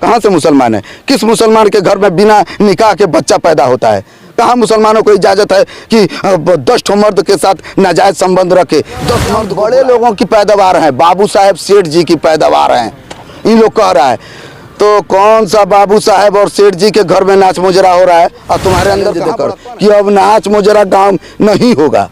कहाँ से मुसलमान है? किस मुसलमान के घर में बिना निकाह के बच्चा पैदा होता है? कहाँ मुसलमानों को इजाज़त है कि 10 ठो मर्द के साथ नाजायज संबंध रखे? 10 मर्द बड़े लोगों की पैदावार है, बाबू साहेब सेठ जी की पैदावार हैं, इन लोग कह रहा है। तो कौन सा बाबू साहेब और सेठ जी के घर में नाच मुजरा हो रहा है और तुम्हारे अंदर देखकर कि अब नाच मुजरा गांव नहीं होगा?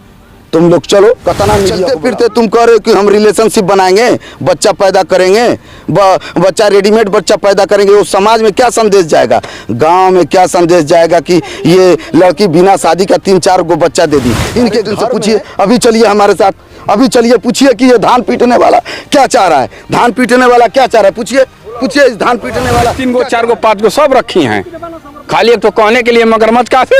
तुम लोग चलो कतना चलते फिरते तुम कह रहे हो कि हम रिलेशनशिप बनाएंगे, बच्चा पैदा करेंगे, बच्चा रेडीमेड बच्चा पैदा करेंगे। वो समाज में क्या संदेश जाएगा, गांव में क्या संदेश जाएगा कि ये लड़की बिना शादी का 3-4 गो बच्चा दे दी? इनके दिल से पूछिए, अभी चलिए हमारे साथ, अभी चलिए पूछिए कि ये धान पीटने वाला क्या चाह रहा है, धान पीटने वाला क्या चाह रहा है? पूछिए पूछिए इस धान पीटने वाला। 3 गो 4 गो 5 गो सब रखी हैं, खाली एक तो कहने के लिए मगरमच्छ काफी।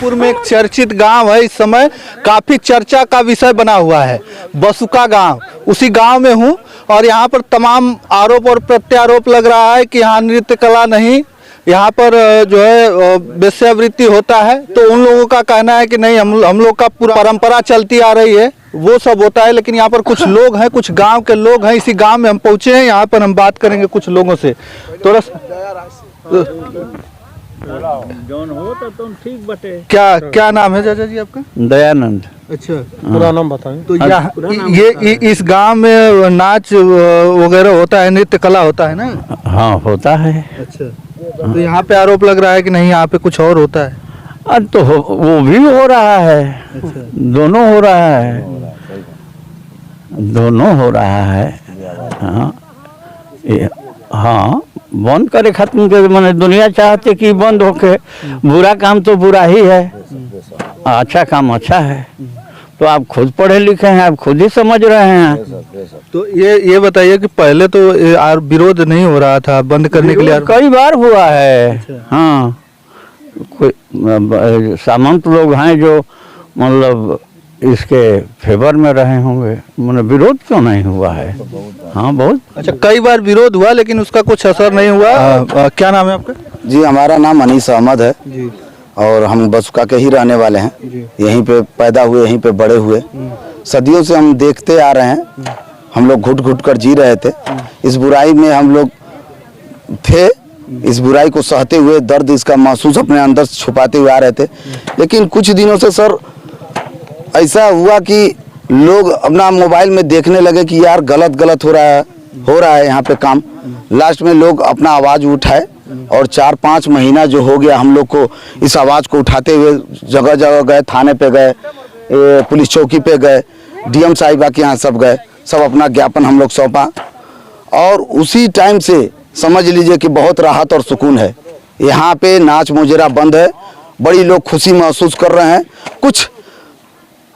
पूर में एक चर्चित गांव है, इस समय काफी चर्चा का विषय बना हुआ है, बसुका गांव। उसी गांव में हूं और यहाँ पर तमाम आरोप और प्रत्यारोप लग रहा है कि यहाँ नृत्य कला नहीं, यहाँ पर जो है वेश्यावृत्ति होता है। तो उन लोगों का कहना है कि नहीं, हम लोग का पूरा परंपरा चलती आ रही है, वो सब होता है। लेकिन यहाँ पर कुछ लोग हैं, कुछ गांव के लोग हैं, इसी गांव में हम पहुंचे हैं, यहाँ पर हम बात करेंगे कुछ लोगों से। थोड़ा ठीक बटे। क्या नाम है चाचा जी आपका? दयानंद। अच्छा, पूरा नाम बताएं। तो ये इस गांव में नाच वगैरह होता है, नृत्य कला होता है ना? हाँ होता है। अच्छा, तो यहाँ पे आरोप लग रहा है कि नहीं, यहाँ पे कुछ और होता है। तो वो भी हो रहा है। अच्छा। दोनों हो रहा है, दोनों हो रहा है। हाँ हाँ, बंद करे, खत्म करे। मैंने दुनिया चाहते कि बंद होके, बुरा काम तो बुरा ही है, अच्छा काम अच्छा है। तो आप खुद पढ़े लिखे हैं, आप खुद ही समझ रहे हैं। तो ये बताइए कि पहले तो विरोध नहीं हो रहा था बंद करने के लिए? कई बार हुआ है। अच्छा। हाँ, कोई सामंत लोग हैं जो मतलब इसके फेवर में रहे होंगे, मतलब विरोध क्यों नहीं हुआ है? हाँ बहुत। अच्छा, कई बार विरोध हुआ लेकिन उसका कुछ असर नहीं हुआ। क्या नाम है आपका? जी, हमारा नाम अनीस अहमद है जी, और हम बसुका के ही रहने वाले हैं। यहीं पे पैदा हुए, यहीं पे बड़े हुए, सदियों से हम देखते आ रहे हैं। हम लोग घुट घुट कर जी रहे थे, इस बुराई में हम लोग थे, इस बुराई को सहते हुए, दर्द इसका महसूस अपने अंदर छुपाते हुए आ रहे थे। लेकिन कुछ दिनों से सर ऐसा हुआ कि लोग अपना मोबाइल में देखने लगे कि यार गलत हो रहा है यहाँ पे काम। लास्ट में लोग अपना आवाज़ उठाए और 4-5 महीना जो हो गया हम लोग को इस आवाज़ को उठाते हुए जगह जगह गए, थाने पे गए, पुलिस चौकी पे गए, डीएम साहिबा के यहाँ सब गए, सब अपना ज्ञापन हम लोग सौंपा। और उसी टाइम से समझ लीजिए कि बहुत राहत और सुकून है। यहाँ पे नाच मुजरा बंद है, बड़ी लोग खुशी महसूस कर रहे हैं। कुछ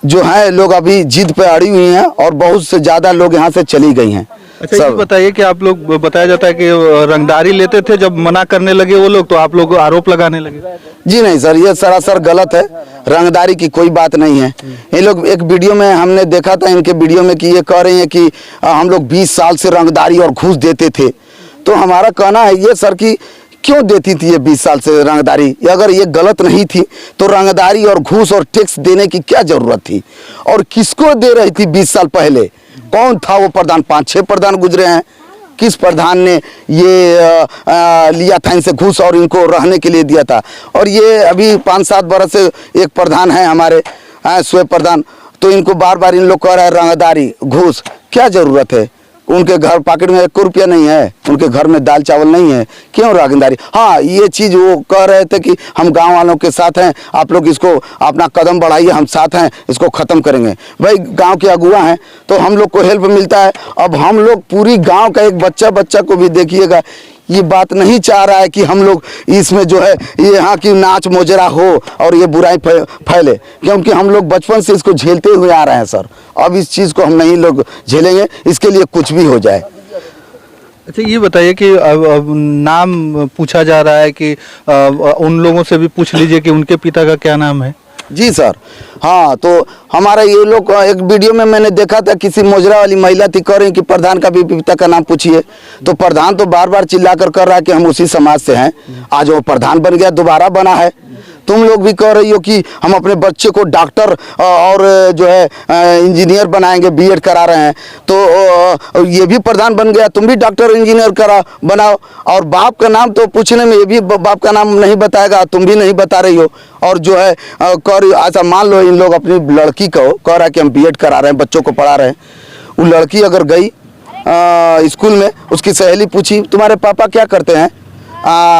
जो है लोग अभी जिद पे अड़ी हुई हैं और बहुत से ज़्यादा लोग यहाँ से चली गई हैं। अच्छा, ये बताइए कि आप लोग, बताया जाता है कि रंगदारी लेते थे, जब मना करने लगे वो लोग तो आप लोग आरोप लगाने लगे। जी नहीं सर, ये सरासर गलत है, रंगदारी की कोई बात नहीं है। ये लोग एक वीडियो में हमने देखा था, इनके वीडियो में कि ये कह रहे हैं कि हम लोग 20 साल से रंगदारी और घूस देते थे। तो हमारा कहना है ये सर कि क्यों देती थी ये 20 साल से रंगदारी? अगर ये गलत नहीं थी तो रंगदारी और घूस और टैक्स देने की क्या जरूरत थी? और किसको दे रही थी 20 साल पहले? कौन था वो प्रधान? 5-6 प्रधान गुजरे हैं, किस प्रधान ने ये लिया था इनसे घूस और इनको रहने के लिए दिया था? और ये अभी 5-7 बरस से एक प्रधान है हमारे स्वयं प्रधान, तो इनको बार बार इन लोग कह रहे हैं रंगदारी घूस। क्या जरूरत है? उनके घर पॉकेट में 1 रुपया नहीं है, उनके घर में दाल चावल नहीं है, क्यों रंगदारी? हाँ, ये चीज़ वो कह रहे थे कि हम गांव वालों के साथ हैं, आप लोग इसको अपना कदम बढ़ाइए, हम साथ हैं, इसको ख़त्म करेंगे। भाई गांव के अगुआ हैं तो हम लोग को हेल्प मिलता है। अब हम लोग पूरी गांव का एक बच्चा को भी देखिएगा, ये बात नहीं चाह रहा है कि हम लोग इसमें जो है ये यहाँ की नाच मोजरा हो और ये बुराई फैले, क्योंकि हम लोग बचपन से इसको झेलते हुए आ रहे हैं सर। अब इस चीज़ को हम नहीं लोग झेलेंगे, इसके लिए कुछ भी हो जाए। अच्छा, ये बताइए कि अब नाम पूछा जा रहा है कि उन लोगों से भी पूछ लीजिए कि उनके पिता का क्या नाम है। जी सर, हाँ, तो हमारा ये लोग एक वीडियो में मैंने देखा था, किसी मोजरा वाली महिला थी, कह रही कि प्रधान का भी पिता का नाम पूछिए। तो प्रधान तो बार बार चिल्ला कर रहा है कि हम उसी समाज से हैं। आज वो प्रधान बन गया, दोबारा बना है, तुम लोग भी कह रही हो कि हम अपने बच्चे को डॉक्टर और जो है इंजीनियर बनाएंगे, बीएड करा रहे हैं, तो ये भी प्रधान बन गया, तुम भी डॉक्टर इंजीनियर करा बनाओ। और बाप का नाम तो पूछने में ये भी बाप का नाम नहीं बताएगा, तुम भी नहीं बता रही हो। और जो है ऐसा मान लो इन लोग अपनी लड़की को कह रहा है कि हम बीएड करा रहे हैं, बच्चों को पढ़ा रहे हैं। वो लड़की अगर गई स्कूल में, उसकी सहेली पूछी तुम्हारे पापा क्या करते हैं,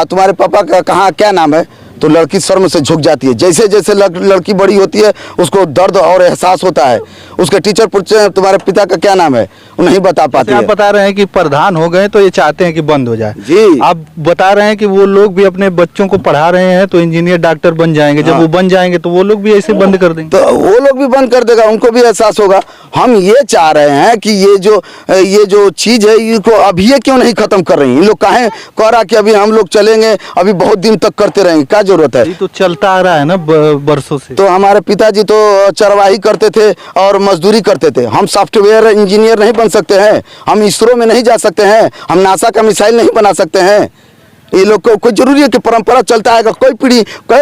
तुम्हारे पापा का कहाँ क्या नाम है, तो लड़की शर्म से झुक जाती है। जैसे जैसे लड़की बड़ी होती है उसको दर्द और एहसास होता है। उसके टीचर पूछते हैं तुम्हारे पिता का क्या नाम है, वो नहीं बता पाती है। आप बता रहे हैं कि प्रधान हो गए तो ये चाहते हैं कि बंद हो जाए जी। आप बता रहे हैं कि वो लोग भी अपने बच्चों को पढ़ा रहे हैं तो इंजीनियर डॉक्टर बन जाएंगे, जब वो बन जाएंगे तो वो लोग भी ऐसे बंद कर देंगे। तो वो लोग भी बंद कर देगा, उनको भी एहसास होगा। हम ये चाह रहे हैं कि ये जो चीज़ है इनको अभी ये क्यों नहीं खत्म कर रही। इन लोग काहे कह रहा कि अभी हम लोग चलेंगे, अभी बहुत दिन तक करते रहेंगे, क्या जरूरत है। ये तो चलता आ रहा है ना बरसों से। तो हमारे पिताजी तो चरवाही करते थे और मजदूरी करते थे। हम सॉफ्टवेयर इंजीनियर नहीं बन सकते हैं, हम इसरो में नहीं जा सकते हैं, हम नासा का मिसाइल नहीं बना सकते हैं। ये लोग को कोई जरूरी है कि परंपरा चलता आएगा, कई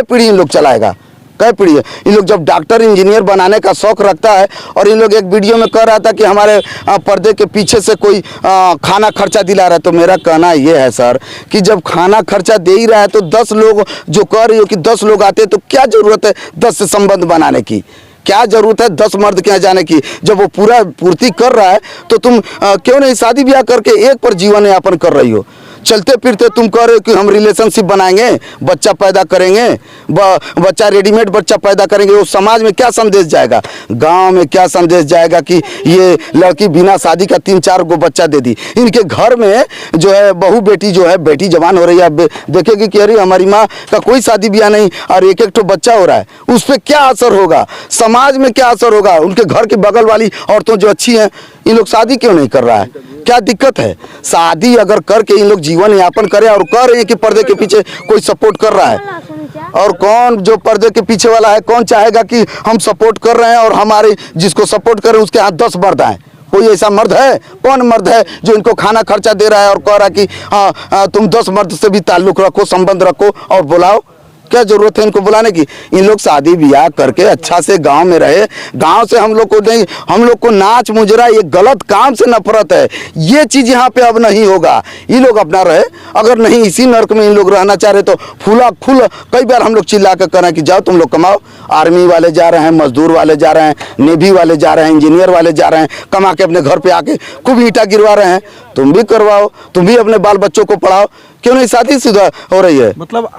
पीढ़ी इन लोग चलाएगा, कई पीढ़ी है। इन लोग जब डॉक्टर इंजीनियर बनाने का शौक रखता है, और इन लोग एक वीडियो में कह रहा था कि हमारे पर्दे के पीछे से कोई खाना खर्चा दिला रहा है, तो मेरा कहना ये है सर कि जब खाना खर्चा दे ही रहा है तो 10 लोग जो कह रही हो कि 10 लोग आते हैं, तो क्या ज़रूरत है 10 से संबंध बनाने की, क्या जरूरत है 10 मर्द के यहाँ जाने की। जब वो पूरा पूर्ति कर रहा है तो तुम क्यों नहीं शादी ब्याह करके एक पर जीवन यापन कर रही हो। चलते फिरते तुम कह रहे हो कि हम रिलेशनशिप बनाएंगे, बच्चा पैदा करेंगे, बच्चा रेडीमेड बच्चा पैदा करेंगे, वो समाज में क्या संदेश जाएगा, गांव में क्या संदेश जाएगा कि ये लड़की बिना शादी का 3-4 गो बच्चा दे दी। इनके घर में जो है बहू बेटी जो है, बेटी जवान हो रही है, देखेगी कि अरे हमारी माँ का कोई शादी ब्याह नहीं और एक ठो बच्चा हो रहा है, उस पर क्या असर होगा, समाज में क्या असर होगा। उनके घर के बगल वाली औरतों जो अच्छी हैं, इन लोग शादी क्यों नहीं कर रहा है, क्या दिक्कत है। शादी अगर करके इन लोग जीवन यापन करें, और कह रहे हैं कि पर्दे के पीछे कोई सपोर्ट कर रहा है, और कौन जो पर्दे के पीछे वाला है कौन चाहेगा कि हम सपोर्ट कर रहे हैं और हमारे जिसको सपोर्ट कर रहे हैं उसके हाथ 10 मर्द आए। कोई ऐसा मर्द है, कौन मर्द है जो इनको खाना खर्चा दे रहा है और कह रहा है कि हाँ तुम 10 मर्द से भी ताल्लुक़ रखो, संबंध रखो और बुलाओ। क्या जरूरत है इनको बुलाने की। इन लोग शादी ब्याह करके अच्छा से गांव में रहे। गांव से हम लोग को नहीं, हम लोग को नाच मुजरा, ये गलत काम से नफरत है, ये चीज़ यहाँ पे अब नहीं होगा। ये लोग अपना रहे, अगर नहीं इसी नर्क में इन लोग रहना चाह रहे तो फूल कई बार हम लोग चिल्ला कर करें कि जाओ तुम लोग कमाओ। आर्मी वाले जा रहे हैं, मजदूर वाले जा रहे हैं, नेवी वाले जा रहे हैं, इंजीनियर वाले जा रहे हैं, कमा के अपने घर पे आके खूब ईंटा गिरवा रहे हैं। तुम भी करवाओ, तुम भी अपने बाल बच्चों को पढ़ाओ, क्यों नहीं शादी शुदा हो रही है। मतलब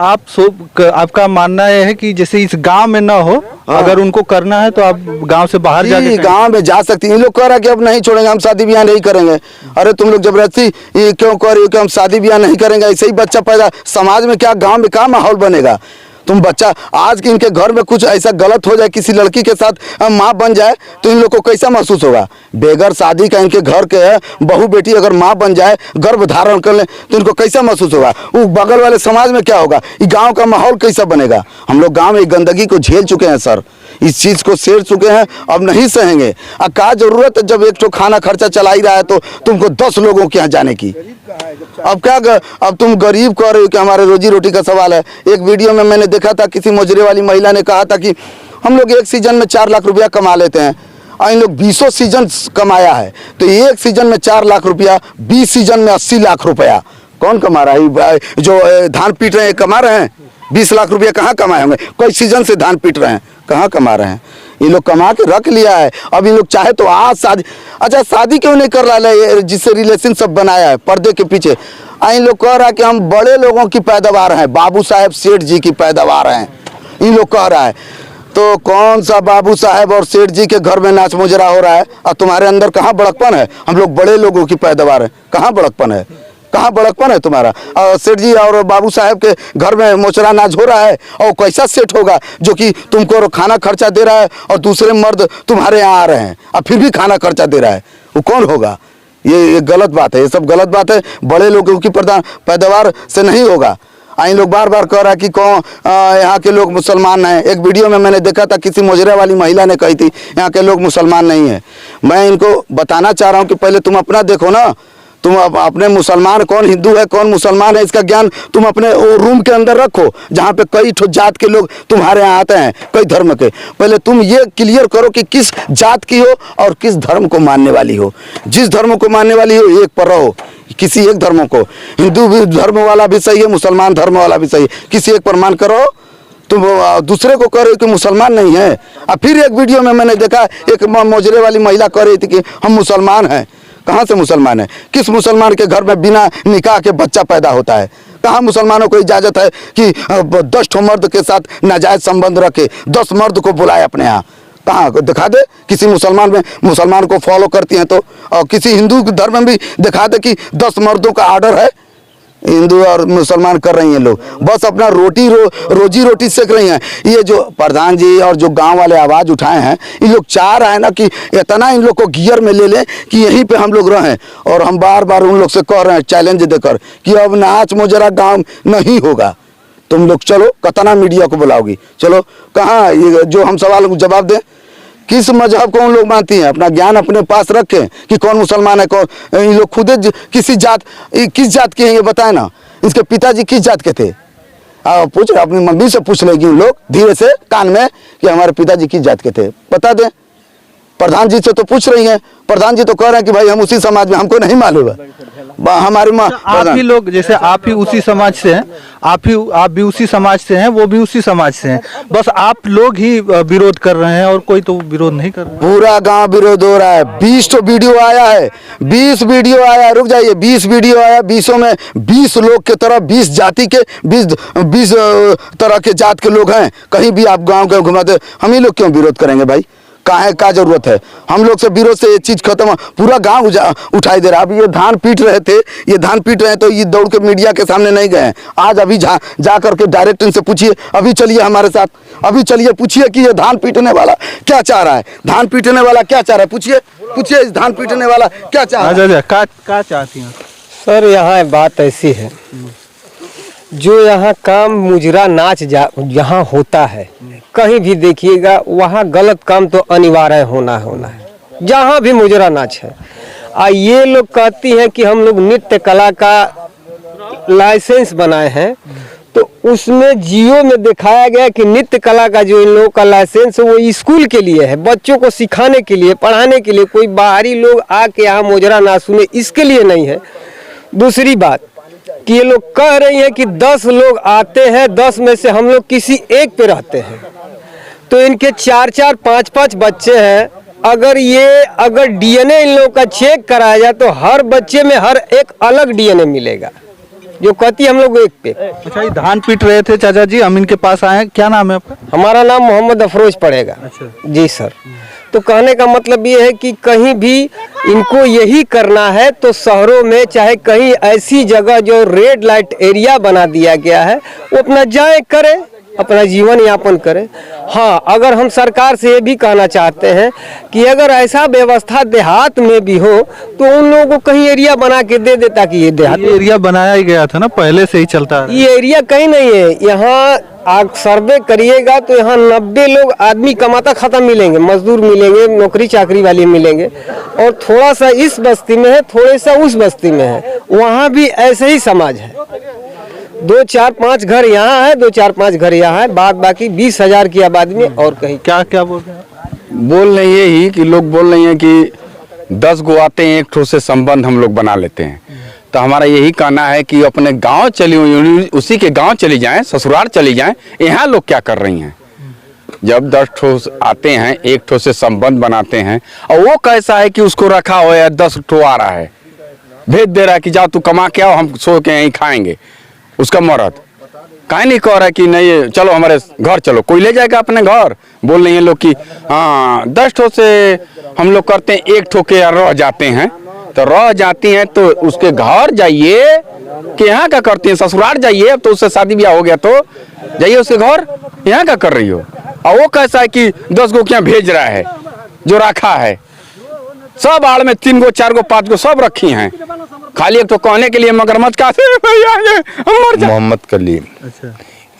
आपका मानना यह है कि जैसे इस गांव में ना हो, अगर उनको करना है तो आप गांव से बाहर जाके गांव में जा सकती हैं। इन लोग कह रहा है कि अब नहीं छोड़ेंगे, हम शादी ब्याह नहीं करेंगे। अरे तुम लोग जबरदस्ती क्यों कह रही हो कि हम शादी ब्याह नहीं करेंगे, ऐसे ही बच्चा पैदा, समाज में क्या, गाँव में क्या माहौल बनेगा। तुम बच्चा आज के इनके घर में कुछ ऐसा गलत हो जाए, किसी लड़की के साथ माँ बन जाए तो इन लोग को कैसा महसूस होगा। बेगर शादी का इनके घर के बहू बेटी अगर माँ बन जाए, गर्भ धारण कर ले तो इनको कैसा महसूस होगा। वो बगल वाले समाज में क्या होगा, ये गांव का माहौल कैसा बनेगा। हम लोग गांव में गंदगी को झेल चुके हैं सर, इस चीज़ को सेर चुके हैं, अब नहीं सहेंगे। अब क्या जरूरत है, जब एक तो खाना खर्चा चला ही रहा है तो तुमको 10 लोगों के यहाँ जाने की। अब क्या अब तुम गरीब कह रहे हो कि हमारे रोजी रोटी का सवाल है। एक वीडियो में मैंने देखा था, किसी मुजरे वाली महिला ने कहा था कि हम लोग एक सीजन में 4 लाख रुपया कमा लेते हैं, और इन लोग 20 सीजन कमाया है, तो एक सीजन में 4 लाख रुपया, 20 सीजन में 80 लाख रुपया कौन कमा रहा है। जो धान पीट रहे हैं कमा रहे हैं, 20 लाख रुपया कहाँ कमाए होंगे। कोई सीजन से धान पीट रहे हैं, कहाँ कमा रहे हैं। ये लोग कमा के रख लिया है। अब ये लोग चाहे तो आज शादी, अच्छा शादी क्यों नहीं कर रहा है, जिससे रिलेशन सब बनाया है पर्दे के पीछे। इन लोग कह रहा है कि हम बड़े लोगों की पैदावार हैं, बाबू साहेब सेठ जी की पैदावार हैं, इन लोग कह रहा है। तो कौन सा बाबू साहेब और सेठ जी के घर में नाच मुजरा हो रहा है, और तुम्हारे अंदर कहाँ बड़कपन है। हम लोग बड़े लोगों की पैदावार है, कहाँ बड़कपन है, कहाँ बड़कपन है तुम्हारा। और सेठ जी और बाबू साहेब के घर में मोचरा नाच हो रहा है, और कैसा सेठ होगा जो कि तुमको खाना खर्चा दे रहा है और दूसरे मर्द तुम्हारे यहाँ आ रहे हैं और फिर भी खाना खर्चा दे रहा है, वो कौन होगा। ये गलत बात है, ये सब गलत बात है। बड़े लोगों की पैदावार से नहीं होगा। इन लोग बार बार कह रहा है कि कौन यहाँ के लोग मुसलमान हैं। एक वीडियो में मैंने देखा था, किसी मुजरा वाली महिला ने कही थी यहाँ के लोग मुसलमान नहीं हैं। मैं इनको बताना चाह रहा हूँ कि पहले तुम अपना देखो ना, तुम अपने मुसलमान कौन हिंदू है कौन मुसलमान है इसका ज्ञान तुम अपने रूम के अंदर रखो, जहाँ पे कई ठो जात के लोग तुम्हारे यहाँ आते हैं, कई धर्म के। पहले तुम ये क्लियर करो कि किस जात की हो और किस धर्म को मानने वाली हो। जिस धर्म को मानने वाली हो एक पर रहो, किसी एक धर्म को, हिंदू भी धर्म वाला भी सही है, मुसलमान धर्म वाला भी सही है, किसी एक पर मान करो। तुम दूसरे को कह रहे हो कि मुसलमान नहीं है। अब फिर एक वीडियो में मैंने देखा एक मोजरे वाली महिला कह रही थी कि हम मुसलमान हैं। कहाँ से मुसलमान है? किस मुसलमान के घर में बिना निकाह के बच्चा पैदा होता है? कहाँ मुसलमानों को इजाज़त है कि 10 ठो मर्द के साथ नाजायज़ संबंध रखे, 10 मर्द को बुलाए अपने यहाँ? कहाँ दिखा दे किसी मुसलमान में, मुसलमान को फॉलो करती हैं तो। और किसी हिंदू धर्म में भी दिखा दे कि 10 मर्दों का आर्डर है। हिंदू और मुसलमान कर रही हैं लोग, बस अपना रोजी रोटी सेक रही हैं। ये जो प्रधान जी और जो गांव वाले आवाज़ उठाए हैं, इन लोग चाह रहे हैं ना कि इतना इन लोग को गियर में ले लें कि यहीं पे हम लोग रहें। और हम बार बार उन लोग से कह रहे हैं चैलेंज देकर कि अब नाच मुजरा गाँव नहीं होगा। तुम लोग चलो, कतना मीडिया को बुलाओगी, चलो कहाँ ये जो हम सवाल जवाब दें। किस मजहब को उन लोग मानती हैं? अपना ज्ञान अपने पास रखें कि कौन मुसलमान है कौन। इन लोग खुद किस जात के हैं ये बताए ना। इसके पिताजी किस जात के थे? पूछ रहे, अपनी मम्मी से पूछ लेगी उन लोग धीरे से कान में कि हमारे पिताजी किस जात के थे, बता दें। प्रधान जी से तो पूछ रही हैं, प्रधान जी तो कह रहे हैं कि भाई हम उसी समाज में, हमको नहीं मालूम है हमारी माँ। आप ही लोग जैसे आप ही उसी समाज से हैं, आप भी उसी समाज से हैं, वो भी उसी समाज से हैं, बस आप लोग ही विरोध कर रहे हैं और कोई तो विरोध नहीं कर रहा है। पूरा गांव विरोध हो रहा है। 20 तो वीडियो आया है, 20 वीडियो आया, रुक जाइए, 20 वीडियो आया, 20 में 20 लोग के तरफ 20 जाति के 20 तरह के जात के लोग हैं। कहीं भी आप गाँव के घुमाते, हम ही लोग क्यों विरोध करेंगे भाई? काहे का जरूरत है? हम लोग से विरोध से ये चीज खत्म, पूरा गांव उठाई दे रहा। अब ये धान पीट रहे थे, ये धान पीट रहे हैं तो ये दौड़ के मीडिया के सामने नहीं गए। आज अभी जा करके डायरेक्ट इनसे पूछिए, अभी चलिए हमारे साथ, अभी चलिए पूछिए कि ये धान पीटने वाला क्या चाह रहा है, धान पीटने वाला क्या चाह रहा है, पूछिए इस धान पीटने वाला क्या चाह रहा है। क्या चाहती हैं सर? यहाँ बात ऐसी है, जो यहाँ काम मुजरा नाच यहाँ होता है, कहीं भी देखिएगा वहाँ गलत काम तो अनिवार्य होना है, जहाँ भी मुजरा नाच है। ये लोग कहती हैं कि हम लोग नृत्य कला का लाइसेंस बनाए हैं, तो उसमें जियो में दिखाया गया कि नृत्य कला का जो इन लोगों का लाइसेंस है वो स्कूल के लिए है, बच्चों को सिखाने के लिए, पढ़ाने के लिए। कोई बाहरी लोग आके यहाँ मुजरा ना सुने, इसके लिए नहीं है। दूसरी बात कि ये लोग कह रही हैं कि 10 लोग आते हैं, 10 में से हम लोग किसी एक पे रहते हैं, तो इनके 4-4, 5-5 बच्चे हैं। अगर डीएनए इन लोगों का चेक कराया जाए तो हर बच्चे में हर एक अलग डीएनए मिलेगा, जो कहती है हम लोग एक पे। अच्छा, ये धान पीट रहे थे चाचा जी, हम इनके पास आए हैं। क्या नाम है आपका? हमारा नाम मोहम्मद अफरोज पड़ेगा। अच्छा जी सर। तो कहने का मतलब ये है कि कहीं भी इनको यही करना है तो शहरों में चाहे कहीं ऐसी जगह जो रेड लाइट एरिया बना दिया गया है, वो अपना जाए करे, अपना जीवन यापन करें। हाँ, अगर हम सरकार से ये भी कहना चाहते हैं कि अगर ऐसा व्यवस्था देहात में भी हो तो उन लोगों को कहीं एरिया बना के दे दे, ताकि ये देहात एरिया बनाया ही गया था ना, पहले से ही चलता है। ये एरिया कहीं नहीं है। यहाँ आप सर्वे करिएगा तो यहाँ 90 लोग आदमी कमाता खाता मिलेंगे, मजदूर मिलेंगे, नौकरी चाकरी वाले मिलेंगे, और थोड़ा सा इस बस्ती में है, थोड़े सा उस बस्ती में है, वहाँ भी ऐसे ही समाज है। 2-4-5 घर यहाँ है, 2-4-5 घर यहाँ है, बाकी 20,000 की आबादी में और कहीं। क्या बोल रहे हैं? बोल रही है यही कि लोग बोल रही हैं कि 10 गो आते हैं, एक ठो से संबंध हम लोग बना लेते हैं। तो हमारा यही कहना है कि अपने गांव चली, उसी के गांव चली जाएं, ससुराल चली जाएं। यहाँ लोग क्या कर रही हैं? जब 10 ठो आते हैं, एक ठो से संबंध बनाते हैं, और वो कैसा है कि उसको रखा हुआ है, 10 ठो आ रहा है, भेज दे रहा है कि जाओ तू कमा के आओ, हम सो के यहीं खाएंगे। उसका मर्द काहे नहीं कह रहा है कि नहीं चलो हमारे घर चलो, कोई ले जाएगा अपने घर। बोल रही हैं लोग कि हाँ 10 ठो से हम लोग करते हैं, एक ठो के रह जाते हैं, तो रह जाती हैं तो उसके घर जाइए कि यहाँ क्या करती हैं, ससुराल जाइए। अब तो उससे शादी ब्याह हो गया तो जाइए उसके घर, यहाँ क्या कर रही हो? और वो कैसा है कि 10 गो क्या भेज रहा है, जो रखा है सब आड़ में 3 गो 4 गो 5 गो सब रखी हैं, खाली एक तो कहने के लिए मगरमच्छ का। मोहम्मद कलीम। अच्छा,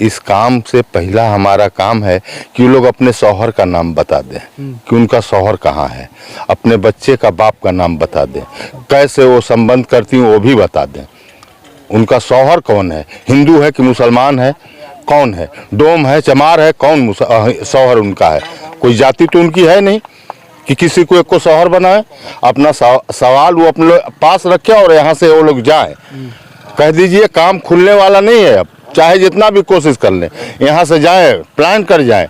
इस काम से पहला हमारा काम है कि वो लोग अपने शौहर का नाम बता दें कि उनका शौहर कहाँ है, अपने बच्चे का बाप का नाम बता दें, कैसे वो संबंध करती हैं वो भी बता दें, उनका शौहर कौन है, हिंदू है कि मुसलमान है, कौन है, डोम है, चमार है, कौन शौहर उनका है। कोई जाति तो उनकी है नहीं कि किसी को एक को शौहर बनाए। अपना सवाल वो अपने पास रखे और यहाँ से वो लोग जाएं। कह दीजिए काम खुलने वाला नहीं है, अब चाहे जितना भी कोशिश कर लें, यहाँ से जाए, प्लान कर जाए,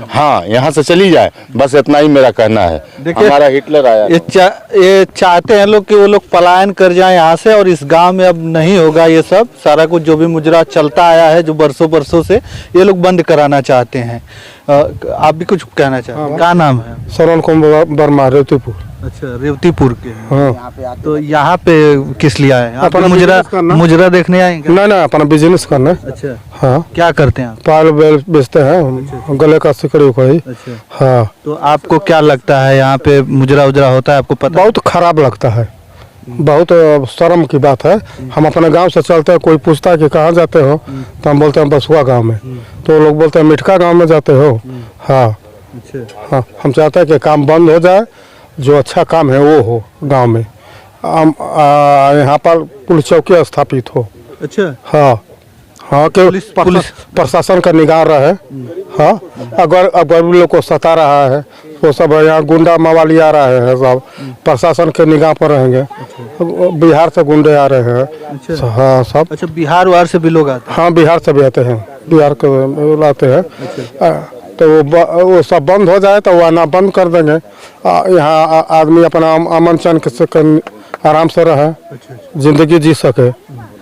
हाँ यहाँ से चली जाए, बस इतना ही मेरा कहना है। हमारा हिटलर आया, ये चाहते हैं लोग कि वो लोग पलायन कर जाएं यहाँ से, और इस गांव में अब नहीं होगा ये सब सारा कुछ जो भी मुजरा चलता आया है जो बरसों से, ये लोग बंद कराना चाहते हैं। आप भी कुछ कहना चाहते हैं? क्या नाम है? सरवन कुमार वर्मा, रेवतीपुर। अच्छा, रेवतीपुर के हैं। हाँ, तो यहाँ पे किस लिए आए? आप अपना मुजरा बिजनेस करना। मुजरा देखने आए क्या? ना अपना बिजनेस करना। अच्छा, हाँ, क्या करते हैं आप? पाल बेल बेचते हैं, गले का सिकड़ी उकड़ी। अच्छा, हाँ, तो आपको क्या लगता है यहाँ पे मुजरा उजरा होता है, आपको पता? बहुत खराब लगता है, बहुत शर्म की बात है। हम अपने गांव से चलते हैं, कोई पूछता है कि कहाँ जाते हो, तो हम बोलते हैं बसुआ गांव में, तो लोग बोलते हैं मिठका गांव में जाते हो। हाँ हाँ, हम चाहते हैं कि काम बंद हो जाए, जो अच्छा काम है वो हो गांव में। यहाँ पर पुलिस चौकी स्थापित हो। अच्छा, हाँ हाँ, कि पुलिस प्रशासन का निगाह रहे। हाँ, अगर लोग को सता रहा है वो सब यहाँ गुंडा मवाली आ रहे हैं, सब प्रशासन के निगाह पर रहेंगे। बिहार से गुंडे आ रहे हैं। हाँ सब। अच्छा, बिहार वार से भी लोग आते हैं? हाँ, बिहार से भी आते हैं, बिहार के लाते हैं। तो वो सब बंद हो जाए तो वो आना बंद कर देंगे। यहाँ आदमी अपना अमन चैन से आराम से रहे, जिंदगी जी सके।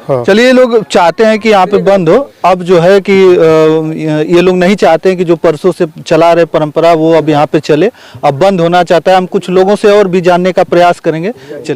हाँ। चलिए, लोग चाहते हैं कि यहाँ पे बंद हो। अब जो है कि ये लोग नहीं चाहते हैं कि जो परसों से चला रहे परंपरा वो अब यहाँ पे चले, अब बंद होना चाहता है। हम कुछ लोगों से और भी जानने का प्रयास करेंगे।